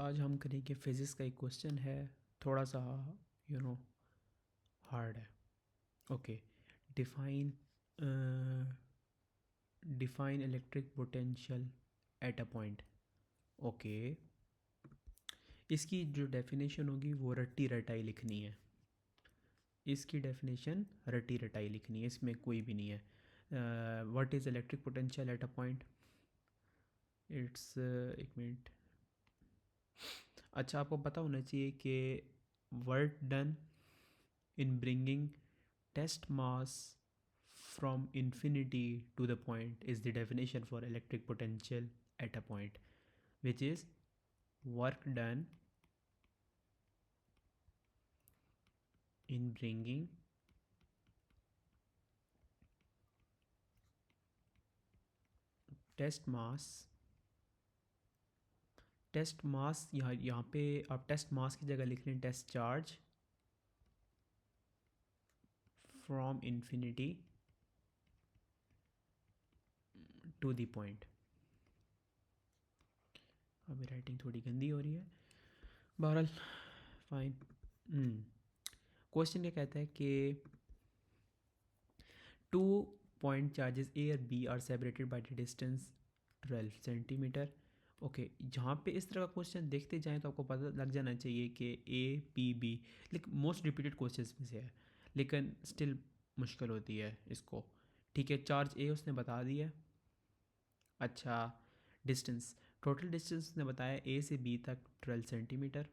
आज हम करेंगे फिज़िक्स का एक क्वेश्चन है, थोड़ा सा हार्ड है। Okay, define define electric potential at a point. Okay, इसकी जो डेफिनेशन होगी वो रट्टी रटाई लिखनी है। इसकी डेफिनेशन रट्टी रटाई लिखनी है, इसमें कोई भी नहीं है। What is electric potential at a point? It's एक मिनट। अच्छा, आपको पता होना चाहिए कि work done in bringing test mass from infinity to the point is the definition for electric potential at a point, which is work done in bringing test mass यहाँ पे आप टेस्ट मास की जगह लिख लें test charge from infinity to the point. अभी writing थोड़ी गंदी हो रही है, बहरहाल फाइन। क्वेश्चन क्या कहता है कि टू पॉइंट चार्जेस ए और B are separated by the distance 12 centimetre. Okay, जहाँ पे इस तरह का क्वेश्चन देखते जाएं तो आपको पता लग जाना चाहिए कि ए पी बी, लेकिन मोस्ट रिपीटेड क्वेश्चन में से है, लेकिन स्टिल मुश्किल होती है इसको। ठीक है, चार्ज ए उसने बता दिया। अच्छा, डिस्टेंस, टोटल डिस्टेंस उसने बताया ए से बी तक 12 सेंटीमीटर।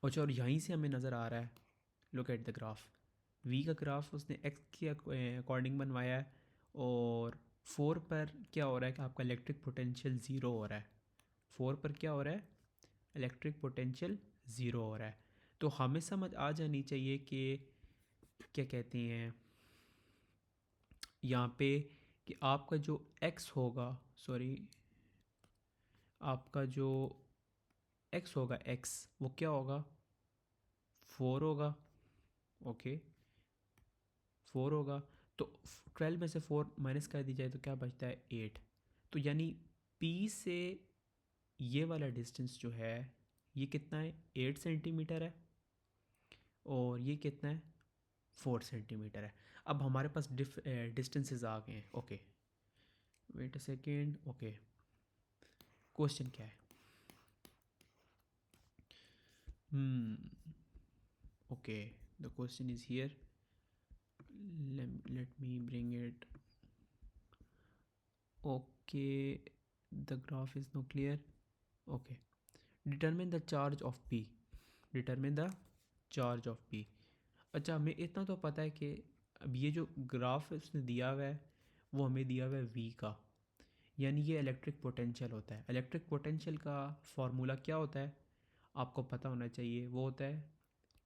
अच्छा, और यहीं से हमें नज़र आ रहा है, look at the graph, V का ग्राफ उसने एक्स के अकॉर्डिंग बनवाया है, और 4 पर क्या हो रहा है कि आपका इलेक्ट्रिक पोटेंशियल ज़ीरो हो रहा है। 4 पर क्या हो रहा है? इलेक्ट्रिक पोटेंशियल ज़ीरो हो रहा है। तो हमें समझ आ जानी चाहिए कि क्या कहते हैं यहाँ पे कि आपका जो एक्स होगा, सॉरी, आपका जो एक्स होगा, एक्स वो क्या होगा? 4 होगा। ओके, 4 होगा। तो 12 में से 4 माइनस कर दी जाए तो क्या बचता है? 8। तो यानी पी से ये वाला डिस्टेंस जो है ये कितना है? 8 सेंटीमीटर है, और ये कितना है? 4 सेंटीमीटर है। अब हमारे पास डिस्टेंसेस आ गए हैं। Okay, wait a second. Okay, question क्या है? Okay, the question is here, let me bring it. Okay, the graph is not clear. Okay, determine the charge of P. Determine the charge of P. अच्छा, हमें इतना तो पता है कि अब ये जो ग्राफ उसने दिया हुआ है वो हमें दिया हुआ है V का, यानी ये इलेक्ट्रिक पोटेंशियल होता है। इलेक्ट्रिक पोटेंशियल का फॉर्मूला क्या होता है आपको पता होना चाहिए, वो होता है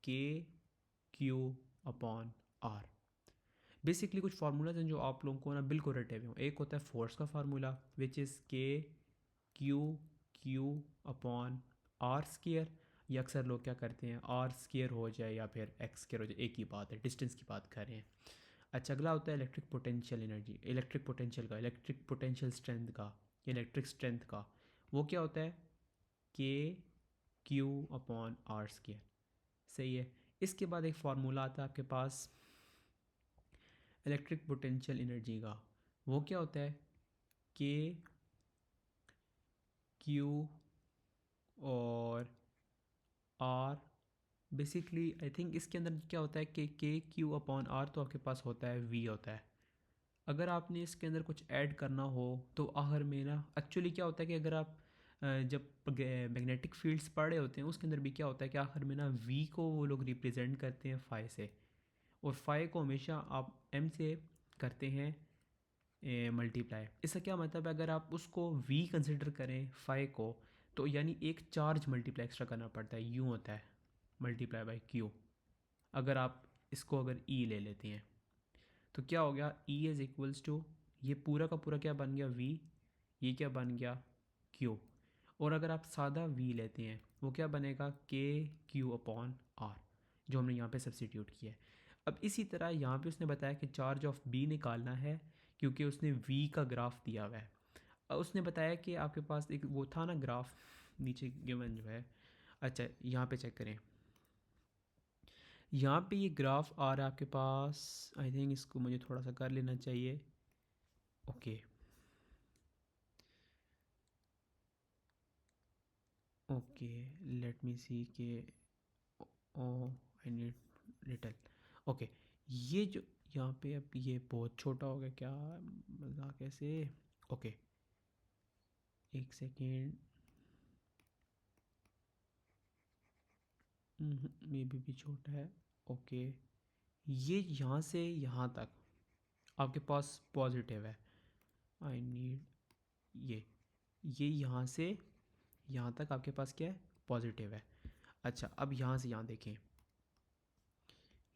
के क्यू अपॉन आर। बेसिकली कुछ फार्मूलाज हैं जो आप लोगों को ना बिल्कुल रटे हुए हों। एक होता है फोर्स का फार्मूला, विच इज़ के क्यू अपॉन आर स्केयर, या अक्सर लोग क्या करते हैं आर स्केयर हो जाए या फिर एक्स स्केयर हो जाए, एक ही बात है, डिस्टेंस की बात कर रहे हैं। अच्छा, अगला होता है electric potential energy, electric potential का, इलेक्ट्रिक पोटेंशियल स्ट्रेंथ का, इलेक्ट्रिक स्ट्रेंथ का, वो क्या होता है? के क्यू अपॉन आर स्केयर। सही है। इसके बाद एक फार्मूला आता है आपके पास इलेक्ट्रिक पोटेंशियल एनर्जी का, वो क्या होता है? के क्यू और आर। बेसिकली आई थिंक इसके अंदर क्या होता है कि के क्यू अपॉन आर तो आपके पास होता है, वी होता है। अगर आपने इसके अंदर कुछ ऐड करना हो तो आखिर में ना, एक्चुअली क्या होता है कि अगर आप जब मैग्नेटिक फील्ड्स पढ़ रहे होते हैं उसके अंदर भी क्या होता है कि आखिर में ना वी को वो लोग रिप्रेजेंट करते हैं फाई से, और फाई को हमेशा आप एम से करते हैं मल्टीप्लाई। इसका क्या मतलब है, अगर आप उसको वी कंसिडर करें फाई को, तो यानी एक चार्ज मल्टीप्लाई एक्स्ट्रा करना पड़ता है, यूँ होता है मल्टीप्लाई बाई क्यू। अगर आप इसको अगर ई ले लेते हैं तो क्या हो गया? ई इज़ इक्वल्स टू, ये पूरा का पूरा क्या बन गया? वी। ये क्या बन गया? क्यू। और अगर आप सादा वी लेते हैं वो क्या बनेगा? के क्यू अपॉन आर, जो हमने यहाँ पे सब्सिट्यूट किया है। अब इसी तरह यहाँ पे उसने बताया कि चार्ज ऑफ बी निकालना है, क्योंकि उसने वी का ग्राफ दिया हुआ है। उसने बताया कि आपके पास एक वो था ना ग्राफ, नीचे गिवन जो है। अच्छा यहाँ पे चेक करें, यहाँ पे ये ग्राफ आ रहा है आपके पास। आई थिंक इसको मुझे थोड़ा सा कर लेना चाहिए। ओके ओके, लेट मी सी के ओ आई नीड लिटल। ओके, ये जो यहाँ पे अब ये बहुत छोटा हो गया क्या, मज़ाक कैसे। ओके एक सेकेंड, मे भी छोटा है। ओके, ये यहाँ से यहाँ तक आपके पास पॉजिटिव है। आई नीड ये यहाँ से यहाँ तक आपके पास क्या है, पॉजिटिव है। अच्छा अब यहाँ से यहाँ देखें,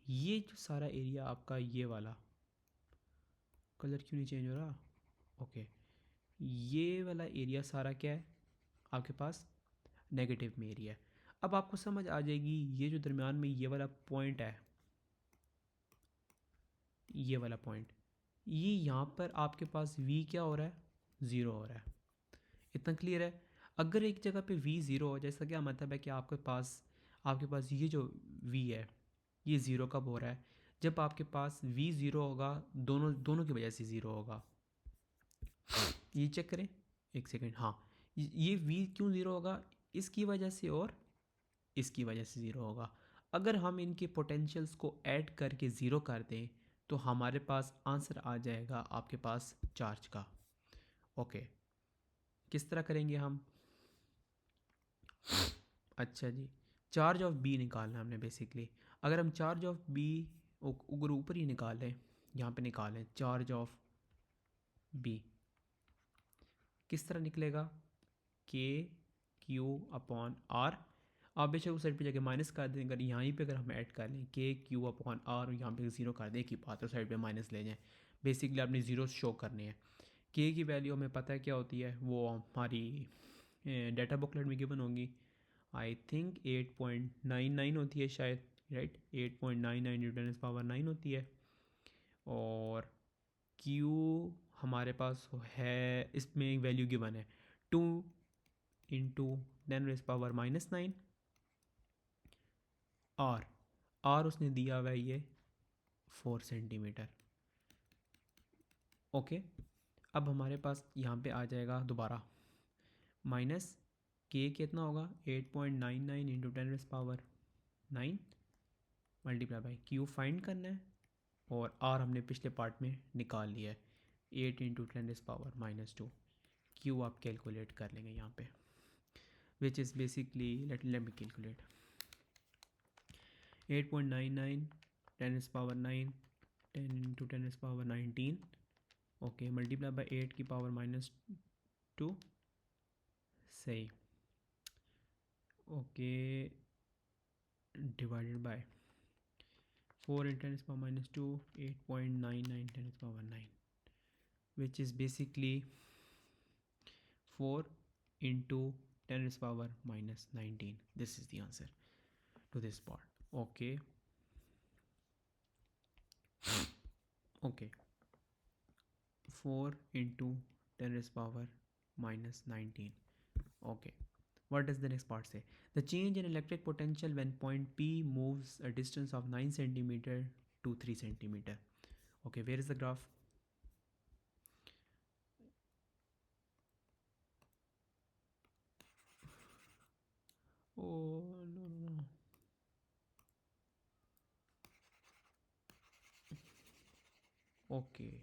ये जो सारा एरिया आपका, ये वाला कलर क्यों नहीं चेंज हो रहा। ओके, ये वाला एरिया सारा क्या है आपके पास, नेगेटिव में एरिया है। अब आपको समझ आ जाएगी, ये जो दरमियान में ये वाला पॉइंट है, ये वाला पॉइंट, ये यहाँ पर आपके पास v क्या हो रहा है, ज़ीरो हो रहा है। इतना क्लियर है। अगर एक जगह पे v ज़ीरो हो, जैसा क्या मतलब है कि आपके पास ये जो v है, ये ज़ीरो कब हो रहा है, जब आपके पास v ज़ीरो होगा, दोनों दोनों की वजह से ज़ीरो होगा। ये चेक करें एक सेकेंड। हाँ, ये v क्यों ज़ीरो होगा, इसकी वजह से और इसकी वजह से ज़ीरो होगा। अगर हम इनके पोटेंशियल्स को ऐड करके ज़ीरो कर दें तो हमारे पास आंसर आ जाएगा आपके पास चार्ज का। ओके, किस तरह करेंगे हम। अच्छा जी, चार्ज ऑफ बी निकालना हमने बेसिकली। अगर हम चार्ज ऑफ बी अगर ऊपर ही निकालें, यहाँ पे निकालें चार्ज ऑफ बी, किस तरह निकलेगा, के क्यू अपॉन आर। आप बेशक उस साइड पे जाके माइनस कर दें, अगर यहाँ पे अगर हम ऐड कर लें के क्यू अपॉन आर और यहाँ पे ज़ीरो कर दें, एक ही बात है, साइड पे माइनस ले जाएं। बेसिकली आपने ज़ीरो शो करने हैं। के की वैल्यू हमें पता है क्या होती है, वो हमारी डाटा बुकलेट में गिवन होगी। आई थिंक 8.99 होती है शायद, राइट, 8.99 न्यूटन पावर 9 होती है। और क्यू हमारे पास है, इसमें एक वैल्यू गिवन है 2 इंटू 10⁻⁻⁹। आर उसने दिया हुआ है ये 4 सेंटीमीटर। ओके, अब हमारे पास यहाँ पे आ जाएगा दोबारा माइनस के कितना होगा, 8.99 into 10⁻⁹ multiply by Q find करना है, और आर हमने पिछले पार्ट में निकाल लिया है 8 इंटू 10⁻⁻2। क्यू आप कैलकुलेट कर लेंगे यहाँ पे, which is basically let me calculate 8.99 10⁻⁹ 10 into 10⁻⁹, okay, multiply by 8 की पावर -2, सही, okay, divided by 4 into 10⁻⁻2, 8.99 10⁻⁹, which is basically 4 into 10⁻⁻19. This is the answer to this part. Okay. Okay. 4 into 10⁻⁻19. Okay. What does the next part say? The change in electric potential when point P moves a distance of 9 centimeter to 3 centimeter. Okay, where is the graph? Oh, no. Okay.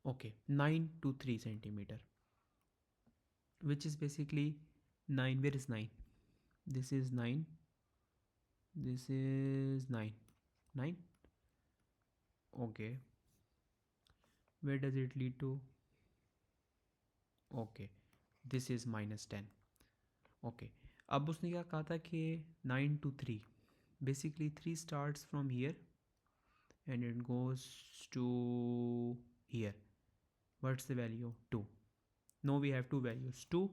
Okay, 9 to 3 centimeter, which is basically 9. Where is 9? This is 9. This is 9. 9. Okay. Where does it lead to? Okay. This is -10. Okay. अब उसने क्या कहा था कि 9 to 3. Basically 3 starts from here and it goes to here. What's the value? 2. Now we have two values, 2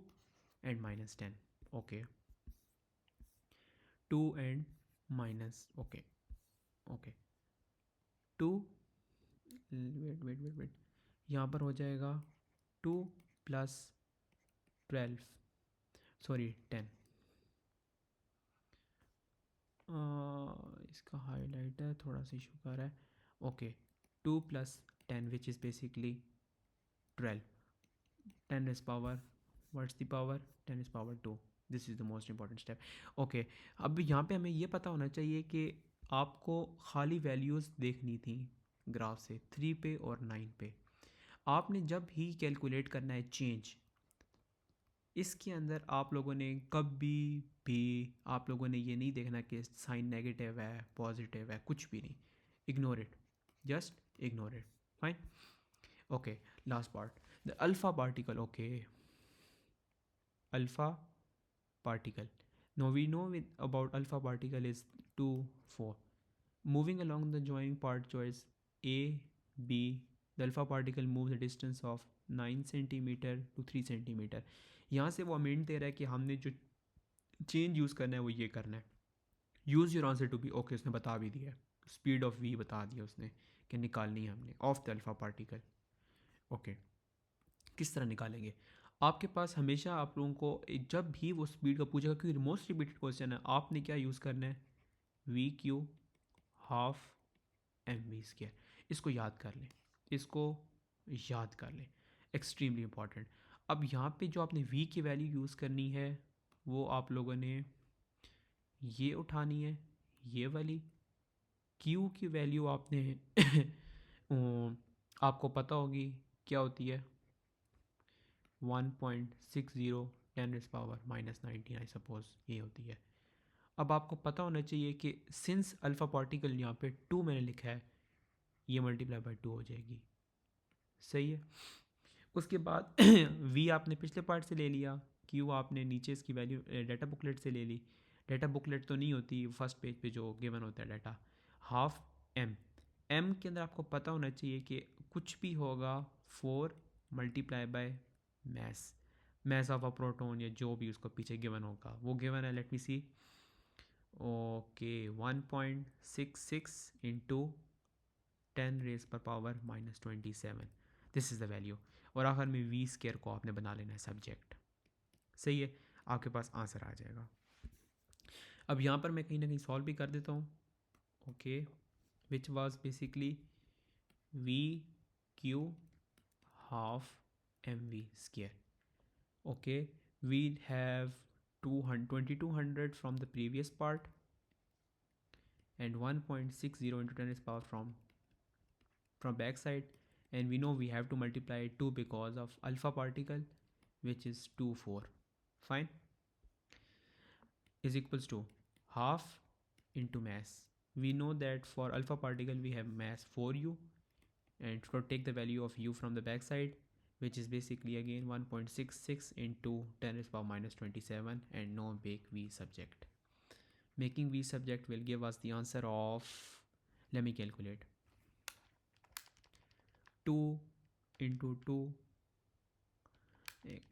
and -10. Okay. 2 and minus. Okay. 2, wait, यहाँ पर हो जाएगा 2 प्लस 12 सॉरी 10 इसका हाईलाइटर थोड़ा सा इशू कर रहा है. Okay 2 plus 10 which is basically 12. 10 is power, what's the power? 10 is power 2. This is the most important step. Okay अब यहाँ पे हमें ये पता होना चाहिए कि आपको खाली वैल्यूज़ देखनी थी ग्राफ से 3 पे और 9 पे. आपने जब ही कैलकुलेट करना है चेंज, इसके अंदर आप लोगों ने कभी भी आप लोगों ने ये नहीं देखना कि साइन नेगेटिव है पॉजिटिव है, कुछ भी नहीं. Ignore it, just ignore it. Fine. Okay last part, the alpha particle. Okay alpha particle. Now we know about alpha particle is 2 4. Moving along the joining part choice A B, the alpha particle moves a distance of 9 centimeter to 3 centimeter. यहाँ से वो amend दे रहा है कि हमने जो change use करना है वो ये करना है. Use your answer to B. Okay उसने बता भी दिया, स्पीड ऑफ वी बता दिया उसने कि निकालनी है हमने of the alpha particle. Okay किस तरह निकालेंगे? आपके पास हमेशा आप लोगों को जब भी वो स्पीड का पूछेगा, क्योंकि मोस्ट रिपीटेड क्वेश्चन है, आपने क्या यूज़ करना है? V Q half M V square. इसको याद कर लें, इसको याद कर लें, एक्सट्रीमली इंपॉर्टेंट. अब यहाँ पे जो आपने वी की वैल्यू यूज़ करनी है वो आप लोगों ने ये उठानी है, ये वाली. क्यू की वैल्यू आपने आपको पता होगी क्या होती है, 1.60 10 इज पावर -19 आई सपोज ये होती है. अब आपको पता होना चाहिए कि सिंस अल्फ़ा पार्टिकल यहाँ पे 2 मैंने लिखा है, ये मल्टीप्लाई बाय 2 हो जाएगी. सही है. उसके बाद वी आपने पिछले पार्ट से ले लिया, क्यू आपने नीचे इसकी वैल्यू डाटा बुकलेट से ले ली. डाटा बुकलेट तो नहीं होती, फर्स्ट पेज पे जो गिवन होता है डाटा. हाफ एम, एम के अंदर आपको पता होना चाहिए कि कुछ भी होगा 4 multiply by mass of a proton या जो भी उसको पीछे गिवन होगा वो गिवन है. लेट मी सी. ओके 1.66 इंटू 10 रेज पर power -27. This is the value. और आखिर में वी स्केयर को आपने बना लेना है सब्जेक्ट. सही है, आपके पास आंसर आ जाएगा. अब यहाँ पर मैं कहीं ना कहीं सॉल्व भी कर देता हूँ. Okay which was basically V Q half M V square. Okay, we have 2200 from the previous part and 1.60 into 10 is power from back side, and we know we have to multiply 2 because of alpha particle which is 2 4. Fine, is equals to half into mass. We know that for alpha particle we have mass 4u, and to take the value of u from the back side, which is basically again 1.66 into 10 is power -27, and no make v subject. Making v subject will give us the answer of, let me calculate, 2 into 2,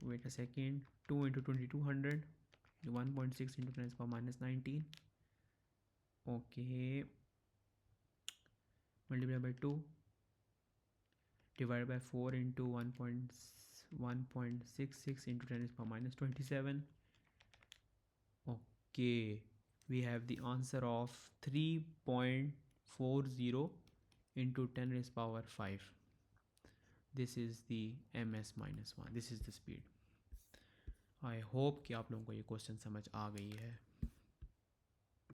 wait a second, 2 into 2200, 1.6 into 10 is power -19. Okay, multiply by 2 divided by 4 into 1.66 into 10 is power -27. Okay, we have the answer of 3.40 into 10 raised power 5. This is the ms-1. This is the speed. I hope कि आप लोगों को ये question समझ आ गई है.